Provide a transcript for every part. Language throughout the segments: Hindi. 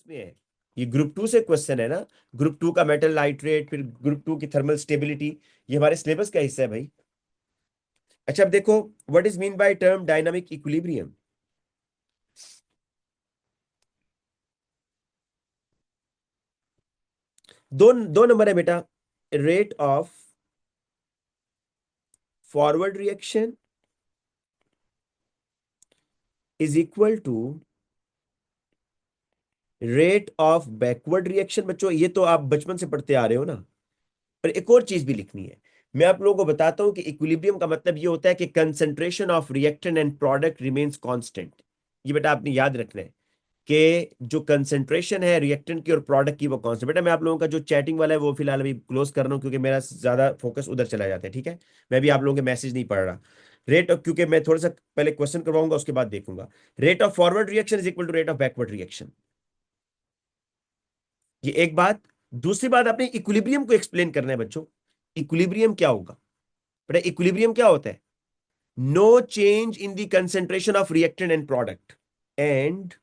सिलेबस में है, ये ग्रुप 2 से क्वेश्चन है ना। ग्रुप 2 का मेटल नाइट्रेट, फिर ग्रुप 2 की थर्मल स्टेबिलिटी, ये हमारे सिलेबस का हिस्सा है भाई। अच्छा अब देखो, what is mean by term dynamic equilibrium. दो दो नंबर है बेटा, rate of forward reaction is equal to rate of backward reaction. बच्चों ये तो आप बचपन से पढ़ते आ रहे हो ना। पर एक और चीज भी लिखनी है, मैं आप लोगों को बताता हूं कि इक्विलिब्रियम का मतलब ये होता है कि concentration of reactant and product remains constant. ये बेटा आपने याद रखना है कि जो कंसंट्रेशन है रिएक्टेंट की और प्रोडक्ट की वो कांस्टेंट। बेटा मैं आप लोगों का जो चैटिंग वाला है वो फिलहाल अभी क्लोज कर रहा हूं, क्योंकि मेरा ज्यादा फोकस उधर चला जाता है, ठीक है। मैं भी आप लोगों के मैसेज नहीं पढ़ रहा। रेट ऑफ, क्योंकि मैं थोड़ा सा पहले क्वेश्चन करवाऊंगा उसके बाद देखूंगा। Rate of forward reaction is equal to rate of backward reaction, ये एक बात। दूसरी बात, आपने इक्विलिब्रियम को एक्सप्लेन करना है बच्चों। इक्विलिब्रियम क्या होगा बेटा? इक्विलिब्रियम क्या होता है? No change in the concentration of reactant and product and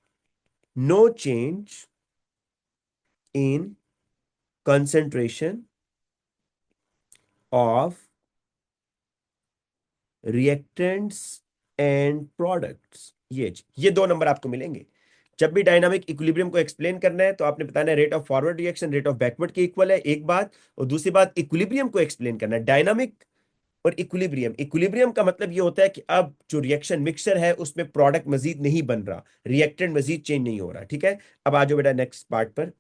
no change in concentration of reactants and products. ये दो नंबर आपको मिलेंगे जब भी डायनामिक इक्विलिब्रियम को एक्सप्लेन करना है। तो आपने बताना है rate of forward reaction rate of backward के इक्वल है, एक बात। और दूसरी बात, इक्विलिब्रियम को एक्सप्लेन करना है। डायनामिक और इक्विलिब्रियम, इक्विलिब्रियम का मतलब ये होता है कि अब जो रिएक्शन मिक्सचर है उसमें प्रोडक्ट मजीद नहीं बन रहा, रिएक्टेंट मजीद चेंज नहीं हो रहा, ठीक है। अब आ जाओ बेटा नेक्स्ट पार्ट पर।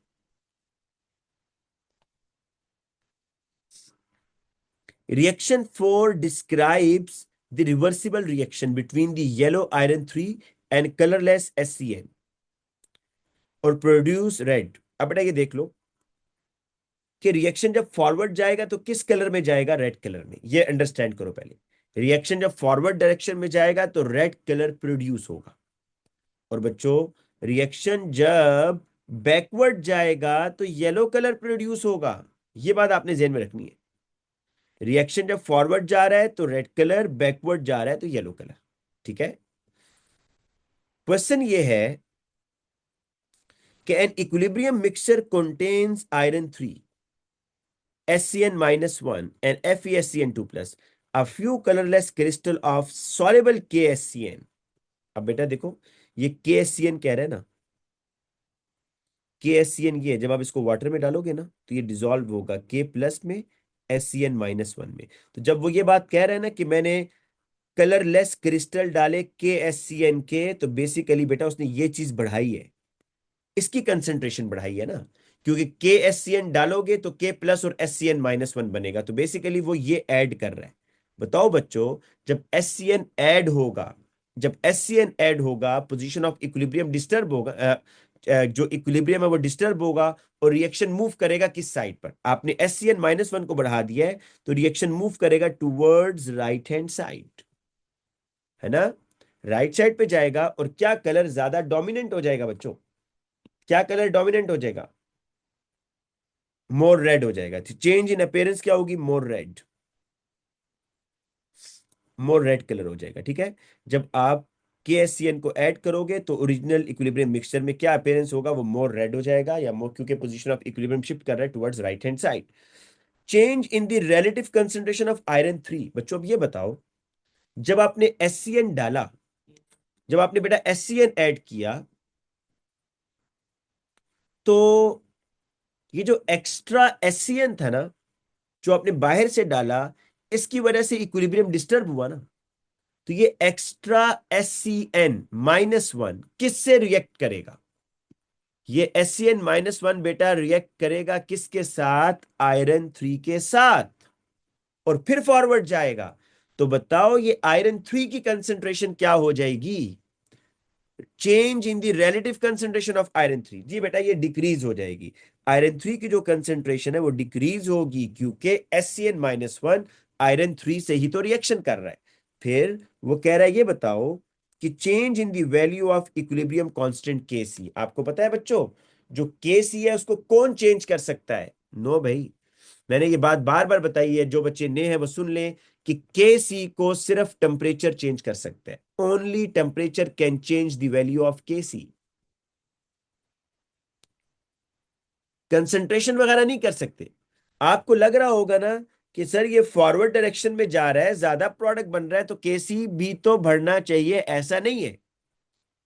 Reaction 4 describes the reversible reaction between the yellow iron 3 and colourless HCl और प्रोड्यूस रेड। अब बेटा ये देख लो कि रिएक्शन जब फॉरवर्ड जाएगा तो किस कलर में जाएगा? रेड कलर में। ये अंडरस्टैंड करो पहले। रिएक्शन जब फॉरवर्ड डायरेक्शन में जाएगा तो रेड कलर प्रोड्यूस होगा। और बच्चों रिएक्शन जब बैकवर्ड जाएगा तो येलो कलर प्रोड्यूस होगा। ये बात आपने ध्यान में रखनी है। रिएक्शन जब फॉरवर्ड जा रहा है तो रेड कलर, बैकवर्ड जा रहा है तो येलो कलर, ठीक है। क्वेश्चन ये है कि an equilibrium mixture contains iron 3 SCN-1 and FeSCN2 plus a few colorless crystal of soluble KSCN। अब बेटा देखो, ये KSCN कह रहे हैं ना, KSCN ये है, जब आप इसको वाटर में डालोगे ना तो ये डिसॉल्व होगा K प्लस में, SCN-1 में। तो जब वो ये बात कह रहे हैं ना कि मैंने कलरलेस क्रिस्टल डाले KSCN के, तो बेसिकली बेटा उसने ये चीज बढ़ाई है, इसकी कंसेंट्रेशन बढ़ाई है ना। क्योंकि KSCN डालोगे तो K प्लस और SCN-1 बनेगा, तो बेसिकली वो ये ऐड कर रहा है। बताओ बच्चों, जब SCN ऐड होगा, जब SCN ऐड होगा पोजीशन ऑफ इक्विलिब्रियम डिस्टर्ब होगा, जो इक्विलिब्रियम है वो डिस्टर्ब होगा और रिएक्शन मूव करेगा किस साइड पर? आपने SCN-1 को बढ़ा दिया है तो रिएक्शन मूव करेगा टूवर्ड्स राइट हैंड साइड, है ना। राइट साइड पे जाएगा और क्या कलर ज्यादा डोमिनेंट हो जाएगा बच्चों? क्या कलर डोमिनेंट हो जाएगा? मोर रेड हो जाएगा। चेंज इन अपीयरेंस क्या होगी? मोर रेड, मोर रेड कलर हो जाएगा, ठीक है। जब आप KSCN को ऐड करोगे तो ओरिजिनल इक्विलिब्रियम मिक्सचर में क्या अपीयरेंस होगा? वो मोर रेड हो जाएगा, या मोर, क्योंकि पोजीशन ऑफ इक्विलिब्रियम शिफ्ट कर रहा है towards right hand side. Change in the relative concentration of iron 3। बच्चों अब ये बताओ, जब आपने SCN डाला, जब आपने बेटा SCN ऐड किया, तो ये जो एक्स्ट्रा SCN था ना, जो आपने बाहर से डाला, इसकी वजह से इक्विलिब्रियम डिस्टर्ब हुआ ना। तो ये एक्स्ट्रा SCN-1 किससे रिएक्ट करेगा? ये SCN-1 बेटा रिएक्ट करेगा किसके साथ? आयरन 3 के साथ, और फिर फॉरवर्ड जाएगा। तो बताओ ये आयरन 3 की कंसेंट्रेशन क्या हो जाएगी? Change in the relative concentration of iron 3। जी बेटा ये डिक्रीज हो जाएगी। आयरन 3 की जो कंसेंट्रेशन है वो डिक्रीज होगी, क्योंकि SCN-1 आयरन 3 से ही तो रिएक्शन कर रहा है। फिर वो कह रहा है, ये बताओ कि change in the value of equilibrium constant KC। आपको पता है बच्चों, जो KC है उसको कौन चेंज कर सकता है? नो भाई, मैंने ये बात बार बार बताई है, जो बच्चे नए हैं वो सुन लें कि KC को सिर्फ टेम्परेचर चेंज कर सकता है। Only temperature can change the value of KC। Concentration वगैरह नहीं कर सकते। आपको लग रहा होगा ना कि सर ये फॉरवर्ड डायरेक्शन में जा रहा है, ज्यादा प्रोडक्ट बन रहा है, तो केसी भी तो बढ़ना चाहिए, ऐसा नहीं है।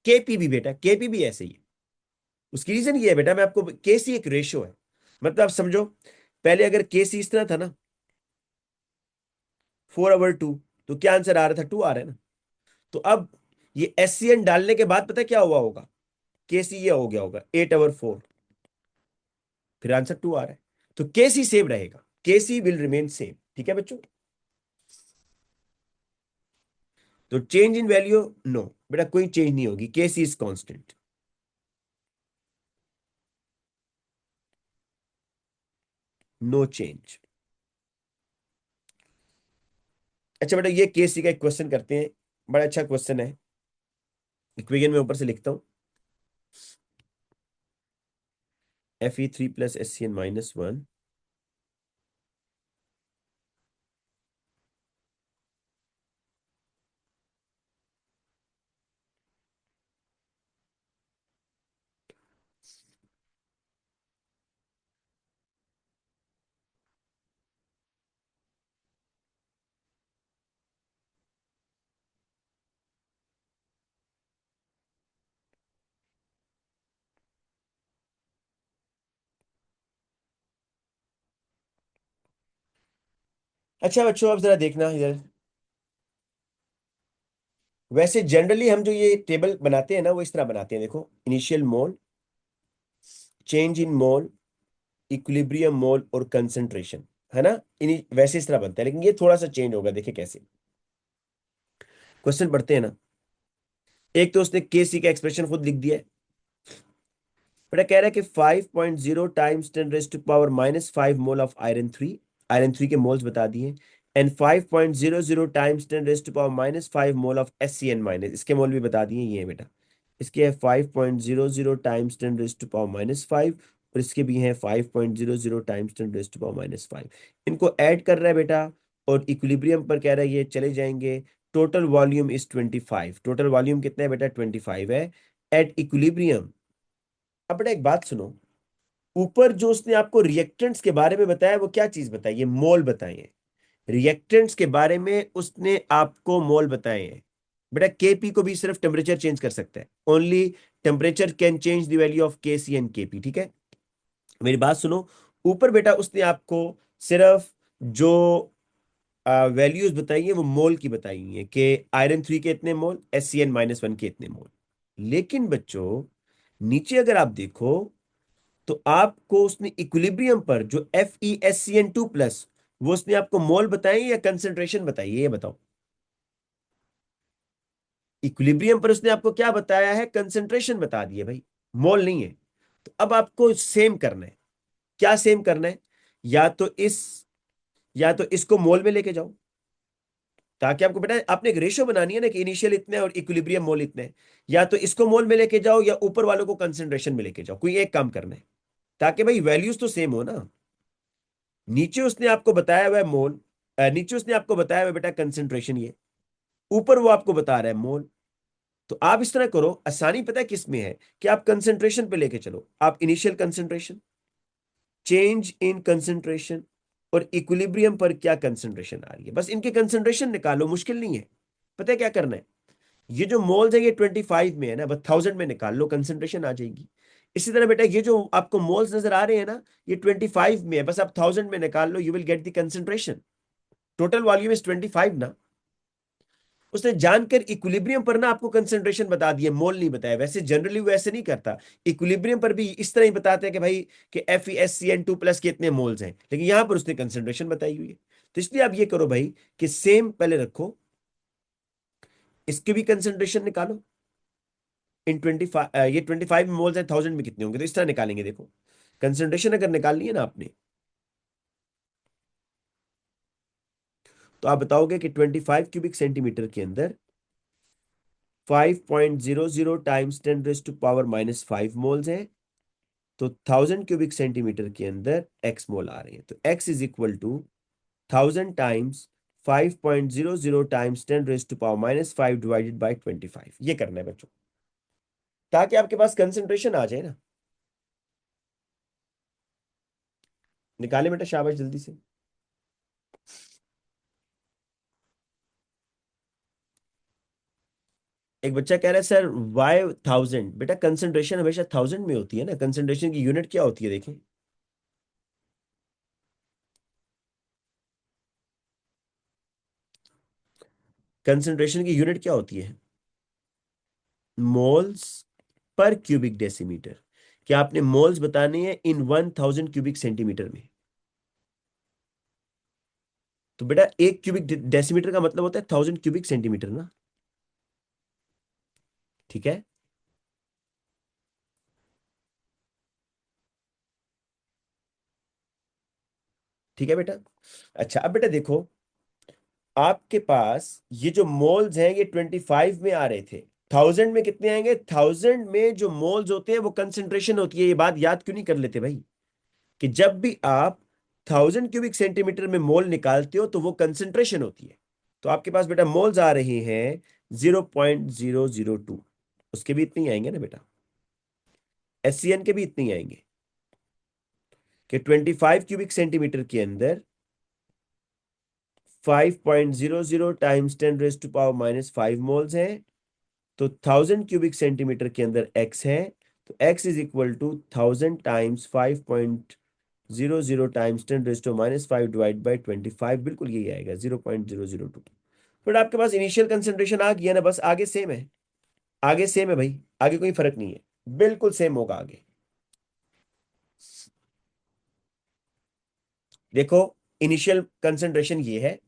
केपी भी बेटा, केपी भी ऐसे ही है। उसकी रीजन ये है बेटा, मैं आपको, केसी एक रेशो है, मतलब आप समझो, पहले अगर केसी इस तरह था ना, 4/2, तो क्या आंसर आ रहा था? 2 आ रहा है ना। तो अब ये एससीएन डालने के बाद पता है क्या हुआ होगा? केसी ये हो गया होगा 8/4, फिर आंसर 2 आ रहा है। तो केसी सेम रहेगा, केसी विल रिमेन सेम, ठीक है बच्चों। तो चेंज इन वैल्यू, नो बेटा, कोई चेंज नहीं होगी, केसी इज कांस्टेंट, नो चेंज। अच्छा बेटा, ये केसी का एक क्वेश्चन करते हैं, बड़ा अच्छा क्वेश्चन है, इक्वेशन में ऊपर से लिखता हूं, Fe3 + SCN-1। अच्छा बच्चों, अब जरा देखना इधर, वैसे जनरली हम जो ये टेबल बनाते हैं ना, वो इस तरह बनाते हैं, देखो, initial mole, change in mole, equilibrium mole और कंसंट्रेशन, है ना। वैसे इस तरह बनता है, लेकिन ये थोड़ा सा चेंज होगा, देखिए कैसे। क्वेश्चन पढ़ते हैं ना। एक तो उसने केसी का एक्सप्रेशन खुद लिख दिया है, बेटा कह रहा है कि 5.0 times 10⁻⁻5 mole of iron 3, iron 3 के मोल्स बता दिए, and 5.00 times 10⁻⁻5 mole of SCN-, इसके मोल भी बता दिए, ये है बेटा। इसके है 5.00 टाइम्स 10⁻⁻5, और इसके भी हैं 5.00 टाइम्स 10⁻⁻5। इनको ऐड कर रहा है बेटा, और इक्विलिब्रियम पर कह रहा है ये चले जाएंगे। Total volume is 25, total volume कितना है बेटा? 25 है एट इक्विलिब्रियम। अब बेटा एक बात सुनो, ऊपर जो उसने आपको रिएक्टेंट्स के बारे में बताया, वो क्या चीज बताई है? मोल बताए हैं। रिएक्टेंट्स के बारे में उसने आपको मोल बताए हैं। बेटा केपी को भी सिर्फ टेम्परेचर चेंज कर सकता है, only temperature can change the value of के सी एंड केपी, ठीक है। मेरी बात सुनो, ऊपर बेटा उसने आपको सिर्फ जो वैल्यूज बताई है वो मोल की बताई है, कि आयरन 3 के इतने मोल, SCN-1 के इतने मोल। लेकिन बच्चों नीचे अगर आप देखो, तो आपको उसने इक्विलिब्रियम पर जो FeSCN2+, वो उसने आपको मोल बताए या कंसेंट्रेशन बताई है, ये बताओ। इक्विलिब्रियम पर उसने आपको क्या बताया है? कंसेंट्रेशन बता दिए भाई, मोल नहीं है। तो अब आपको सेम करना है। क्या सेम करना है? या तो इस या तो इसको मोल में लेके जाओ, ताकि आपको बेटा, आपने एक रेशियो बनानी है ना, कि इनिशियल इतने और इक्विलिब्रियम मोल इतने। या तो इसको मोल में लेके जाओ, या ऊपर वालों को कंसेंट्रेशन में लेके जाओ, कोई एक काम करना है, ताकि भाई वैल्यूज तो सेम हो ना। नीचे उसने आपको बताया हुआ है मोल, नीचे उसने आपको बताया हुआ है बेटा कंसेंट्रेशन, ये ऊपर वो आपको बता रहा है मोल। तो आप इस तरह करो, आसानी पता है किस में है, कि आप कंसेंट्रेशन पे लेके चलो, आप initial concentration, change in concentration, और इक्विलिब्रियम पर क्या कंसेंट्रेशन आ रही है, बस इनके कंसेंट्रेशन निकालो, मुश्किल नहीं है। पता है क्या करना है? ये जो मोल्स है ये 25 में है ना, बस 1000 में निकाल लो, कंसेंट्रेशन आ जाएगी। इसी तरह बेटा ये जो आपको मोल्स नजर आ रहे हैं ना, ये 25 में है, बस आप 1000 में निकाल लो, you will get the concentration. Total volume is 25 ना। उसने जानकर इक्विलिब्रियम पर ना आपको कंसेंट्रेशन बता दिए, मोल नहीं बताया। वैसे जनरली वो ऐसे नहीं करता, इक्विलिब्रियम पर भी इस तरह ही बताते हैं कि भाई, कि FeSCN2+ के इतने मोल्स हैं, लेकिन यहां पर उसने कंसेंट्रेशन बताई हुई है। तो इसलिए आप ये करो भाई, कि सेम पहले रखो, इसके भी कंसेंट्रेशन निकालो। इन 25, ये 25 मोल्स है, 1000 में कितने होंगे, तो इस तरह निकालेंगे। देखो, कंसेंट्रेशन अगर निकालनी है ना आपने, तो आप बताओगे कि 25 क्यूबिक सेंटीमीटर के अंदर 5.00 टाइम्स 10⁻⁻5 मोल्स हैं। तो 1000 क्यूबिक सेंटीमीटर के अंदर एक्स मोल आ रहे हैं, तो x is equal to 1000 times 5.00 times 10⁻⁻5 divided by 25, ये करना है बच्चों, ताकि आपके पास कंसेंट्रेशन आ जाए ना। निकाले बेटा, शाबाश, जल्दी से। एक बच्चा कह रहा है सर वाई 1000। बेटा कंसंट्रेशन हमेशा 1000 में होती है ना, कंसंट्रेशन की यूनिट क्या होती है देखें। कंसंट्रेशन की यूनिट क्या होती है? Moles per cubic decimetre. क्या आपने मोल्स बताने हैं इन 1000 क्यूबिक सेंटीमीटर में? तो बेटा एक क्यूबिक डेसीमीटर का मतलब होता है 1000 क्यूबिक सेंटीमीटर ना। ठीक है। ठीक है बेटा। अच्छा अब बेटा देखो, आपके पास ये जो मोल्स हैं ये 25 में आ रहे थे, 1000 में कितने आएंगे? 1000 में जो मोल्स होते हैं वो कंसंट्रेशन होती है। ये बात याद क्यों नहीं कर लेते भाई, कि जब भी आप 1000 क्यूबिक सेंटीमीटर में मोल निकालते हो तो वो कंसंट्रेशन होती है। तो आपके पास बेटा मोल्स आ रहे हैं 0.002, उसके भी इतने ही आएंगे ना बेटा। एससीएन के भी इतने ही आएंगे कि 25 क्यूबिक सेंटीमीटर के अंदर 5.00 टाइम्स 10⁻⁻⁵ मोल्स हैं। तो 1000 क्यूबिक सेंटीमीटर के अंदर एक्स है, तो x is equal to 1000 times 5.00 times 10⁻⁵ divide by 25, बिल्कुल यही आएगा 0.002। बट आपके पास इनिशियल कंसेंट्रेशन आ गया ना, बस आगे सेम है। आगे सेम है भाई, आगे कोई फर्क नहीं है, बिल्कुल सेम होगा आगे। देखो इनिशियल कंसेंट्रेशन ये है।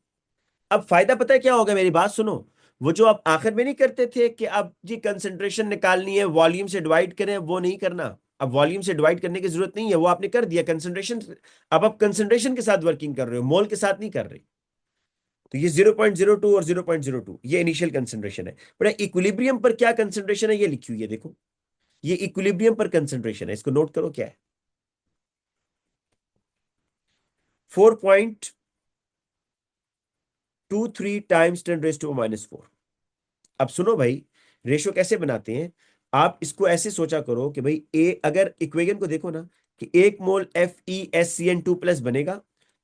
अब फायदा पता है क्या होगा, मेरी बात सुनो। वो जो आप आखिर में नहीं करते थे कि अब जी कंसेंट्रेशन निकालनी है वॉल्यूम से डिवाइड करें, वो नहीं करना। अब वॉल्यूम से डिवाइड करने की जरूरत नहीं है, वो आपने कर दिया कंसेंट्रेशन। अब आप कंसेंट्रेशन के साथ वर्किंग कर रहे हो, मोल के साथ नहीं कर रहे। तो ये 0.02 और 0.02 ये इनिशियल कंसेंट्रेशन है। बट इक्विलिब्रियम पर क्या कंसेंट्रेशन है ये लिखी हुई है, देखो। ये इक्विलिब्रियम पर कंसेंट्रेशन है, इसको नोट करो क्या है। 4.23 टाइम्स 10⁻⁴। अब सुनो भाई, रेशो कैसे बनाते हैं। आप इसको ऐसे सोचा करो कि भाई ए, अगर इक्वेशन को देखो ना, कि 1 मोल FeSCN2+ बनेगा,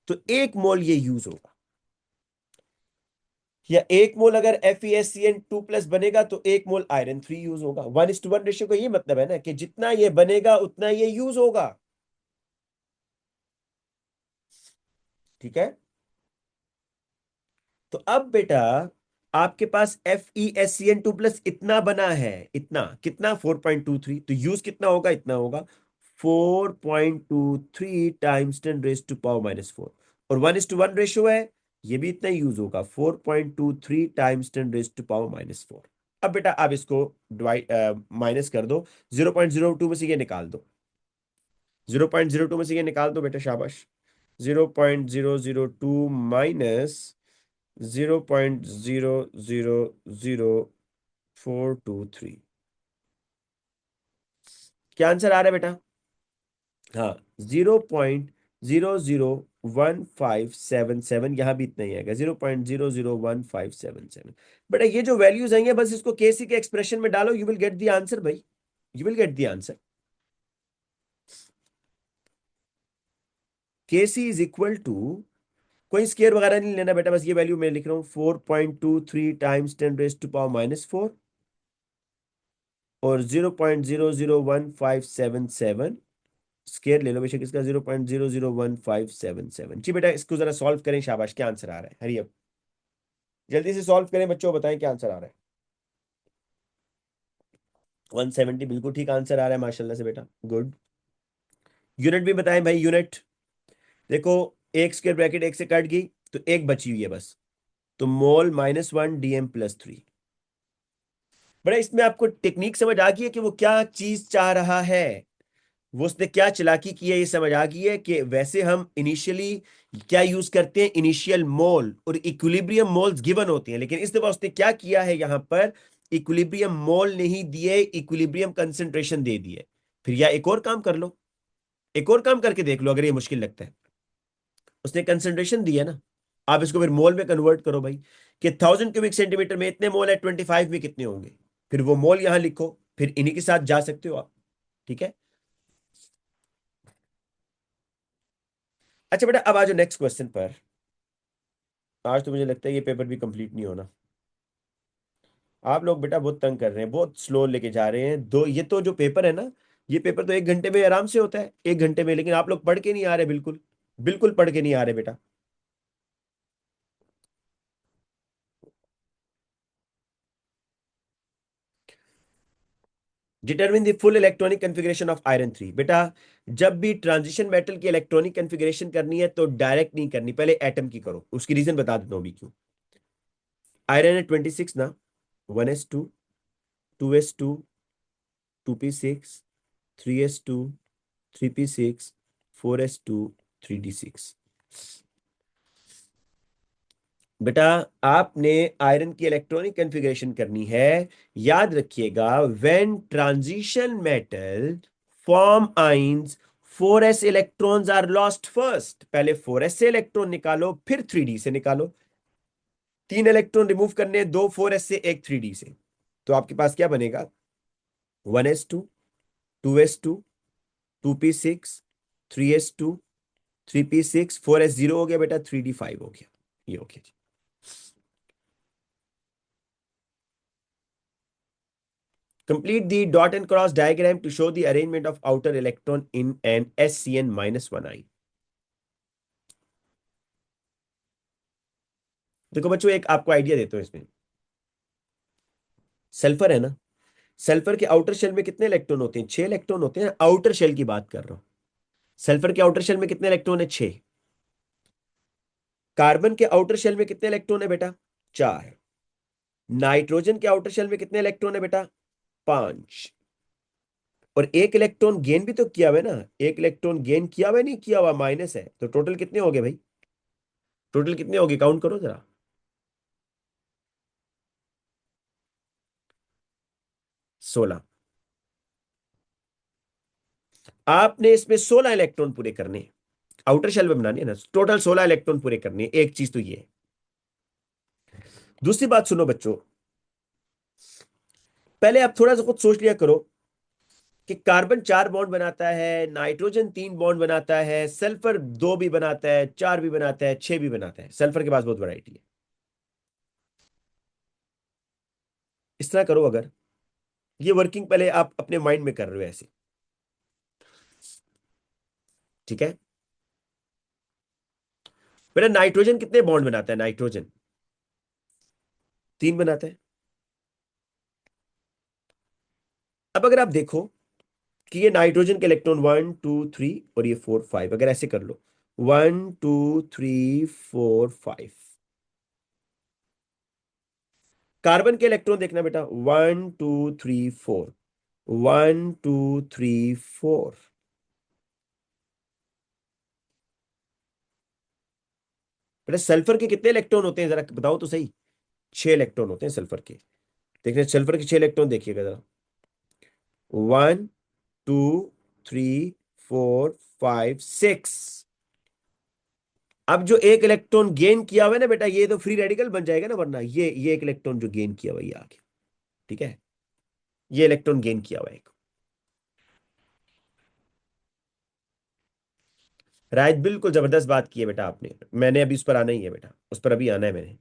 तो 1 मोल ये यूज होगा। या 1 मोल अगर FeSCN2+ बनेगा तो 1 मोल आयरन 3 यूज होगा। 1:1 रेशियो का ये मतलब है ना कि जितना ये बनेगा उतना ये यूज होगा। ठीक है। तो अब बेटा आपके पास FeSCN2+ इतना बना है, इतना कितना 4.23, तो यूज कितना होगा? इतना होगा 4.23 टाइम्स 10⁻⁴। और 1:1 रेशियो है, ये भी इतना यूज होगा 4.23 टाइम्स 10⁻⁴। अब बेटा आप इसको डिवाइड माइनस कर दो, 0.02 में से ये निकाल दो, 0.02 में से ये निकाल दो बेटा, शाबाश। 0.002 माइनस 0.000423। क्या आंसर आ रहा है बेटा? हाँ, 0.001577, यहां भी इतना ही आएगा 0.001577। बेटा ये जो वैल्यूज आएंगे बस इसको केसी के एक्सप्रेशन में डालो, you will get the answer भाई, you will get the answer. KC is equal to, कोई स्केयर वगैरह नहीं लेना बेटा, बस ये वैल्यू मैं लिख रहा हूं 4.23 टाइम्स 10⁻⁴ और 0.001577। स्केयर ले लो बेशक इसका 0.001577। जी बेटा इसको जरा सॉल्व करें, शाबाश, क्या आंसर आ रहा है? हरी अब जल्दी से सॉल्व करें बच्चों, बताएं क्या आंसर आ रहा है। 170 बिल्कुल ठीक आंसर आ रहा है, माशाल्लाह से बेटा, गुड। यूनिट भी बताएं भाई, यूनिट। देखो एक स्क्वायर ब्रैकेट एक से कट गई, तो एक बची हुई है बस, तो मोल -1 DM+3। बड़ा इसमें आपको टेक्निक समझ आ गई है कि वो क्या चीज चाह रहा है, वो उसने क्या चालाकी की है, ये समझ आ गई है कि वैसे हम इनिशियली क्या यूज करते हैं, इनिशियल मोल और इक्विलिब्रियम मोल्स गिवन होते हैं, लेकिन इस दफा उसने क्या किया है यहां पर, इक्विलिब्रियम मोल नहीं दिए, इक्विलिब्रियम कंसंट्रेशन दे दिए। फिर या एक और काम कर लो, एक और काम करके देख लो अगर ये मुश्किल लगता है। उसने कंसंट्रेशन दिया ना, आप इसको फिर मोल में कन्वर्ट करो भाई, कि 1000 क्यूबिक सेंटीमीटर में इतने मोल है, 25 में कितने होंगे, फिर वो मोल यहां लिखो, फिर इन्हीं के साथ जा सकते हो आप। ठीक है। अच्छा बेटा, अब आ जाओ नेक्स्ट क्वेश्चन पर। आज तो मुझे लगता है ये पेपर भी कंप्लीट नहीं होना। आप लोग बेटा बहुत तंग कर रहे हैं, बहुत स्लो लेके जा रहे हैं। दो ये तो जो पेपर है ना, ये पेपर तो 1 घंटे में आराम से होता है, 1 घंटे में, लेकिन आप लोग पढ़ के नहीं आ रहे, बिल्कुल बिल्कुल पढ़ के नहीं आ रहे बेटा। Determine the full electronic configuration of iron 3। बेटा, जब भी ट्रांजिशन मेटल की इलेक्ट्रॉनिक कॉन्फ़िगरेशन करनी है तो डायरेक्ट नहीं करनी, पहले एटम की करो। उसकी रीजन बता देता हूँ अभी क्यों। आयरन है 26 ना, 1s2, 2s2, 2p6, 3s2, 3p6, 4s2, 3d6। बेटा, आपने आयरन की इलेक्ट्रॉनिक कॉन्फ़िगरेशन करनी है। याद रखिएगा, when transition metal form ions, 4s electrons are lost first. पहले 4s से इलेक्ट्रॉन निकालो, फिर 3d से निकालो। 3 इलेक्ट्रॉन रिमूव करने, 2 4s से, एक 3d से। तो आपके पास क्या बनेगा? 1s2, 2s2, 2p6, 3s2, 3p6, 4s0 हो गया बेटा, 3d5 हो गया। ये हो गया। Complete the dot and cross diagram to show the arrangement of outer electron in an SCN-1 ion। देखो बच्चों, एक आपको आइडिया देता हूं इसमें। सल्फर है ना, सल्फर के आउटर शेल में कितने इलेक्ट्रॉन होते हैं? 6 इलेक्ट्रॉन होते हैं। आउटर शेल की बात कर रहा हूं। सल्फर के आउटर शेल में कितने इलेक्ट्रॉन है? 6। कार्बन के आउटर शेल में कितने इलेक्ट्रॉन है बेटा? 4। नाइट्रोजन के आउटर शेल में कितने इलेक्ट्रॉन है बेटा? 5। और एक इलेक्ट्रॉन गेन भी तो किया हुआ है ना, एक इलेक्ट्रॉन गेन किया हुआ है, नहीं किया हुआ, माइनस है। तो टोटल कितने हो गए भाई? टोटल कितने हो गए, काउंट करो जरा। 16। आपने इसमें 16 इलेक्ट्रॉन पूरे करने हैं। आउटर शेल में बनानी है ना, टोटल 16 इलेक्ट्रॉन पूरे करने हैं। एक चीज तो ये है। दूसरी बात सुनो बच्चों, पहले आप थोड़ा सा खुद सोच लिया करो कि कार्बन 4 बॉन्ड बनाता है, नाइट्रोजन 3 बॉन्ड बनाता है, सल्फर 2 भी बनाता है, 4 भी बनाता है, 6 भी बनाता है। सल्फर के पास बहुत वैरायटी है। इस तरह करो, अगर ये वर्किंग पहले आप अपने माइंड में कर रहे हो ऐसे, ठीक है? बेटा, नाइट्रोजन कितने बॉन्ड बनाता है? नाइट्रोजन 3 बनाता है। अब अगर आप देखो कि ये नाइट्रोजन के इलेक्ट्रॉन 1 2 3 और ये 4 5, अगर ऐसे कर लो, 1 2 3 4 5। कार्बन के इलेक्ट्रॉन देखना बेटा, 1 2 3 4, 1 2 3 4। बेटा, सल्फर के कितने इलेक्ट्रॉन होते हैं जरा बताओ तो सही। 6 इलेक्ट्रॉन होते हैं सल्फर के। देखिए सल्फर के 6 इलेक्ट्रॉन देखिएगा जरा। 1 2 3 4 5 6। अब जो एक इलेक्ट्रॉन गेन किया हुआ है ना बेटा, ये तो फ्री रेडिकल बन जाएगा ना, वरना ये एक इलेक्ट्रॉन जो गेन किया हुआ है, ये आ गया। ठीक है, ये इलेक्ट्रॉन गेन किया हुआ है एक। राइट, बिल्कुल जबरदस्त बात की है बेटा आपने। मैंने अभी उस पर आना ही है बेटा, उस पर अभी आना है मैंने।